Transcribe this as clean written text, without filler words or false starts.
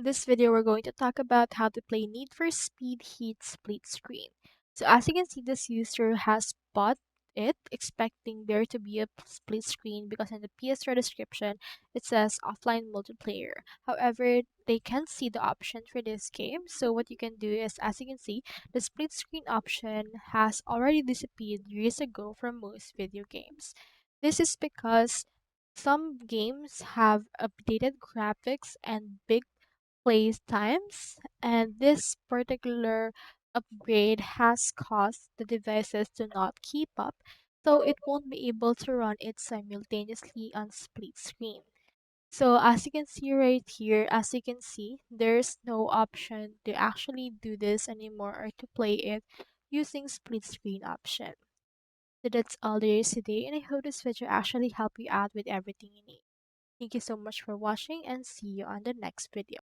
In this video, we're going to talk about how to play Need for Speed Heat Split Screen. So as you can see, this user has bought it expecting there to be a split screen because in the PS4 description, it says offline multiplayer. However, they can't see the option for this game. So what you can do is, as you can see, the split screen option has already disappeared years ago from most video games. This is because some games have updated graphics and big play times, and this particular upgrade has caused the devices to not keep up, so it won't be able to run it simultaneously on split screen. So as you can see right here, as you can see, there's no option to actually do this anymore or to play it using split screen option. So that's all there is today, and I hope this video actually helped you out with everything you need. Thank you so much for watching and see you on the next video.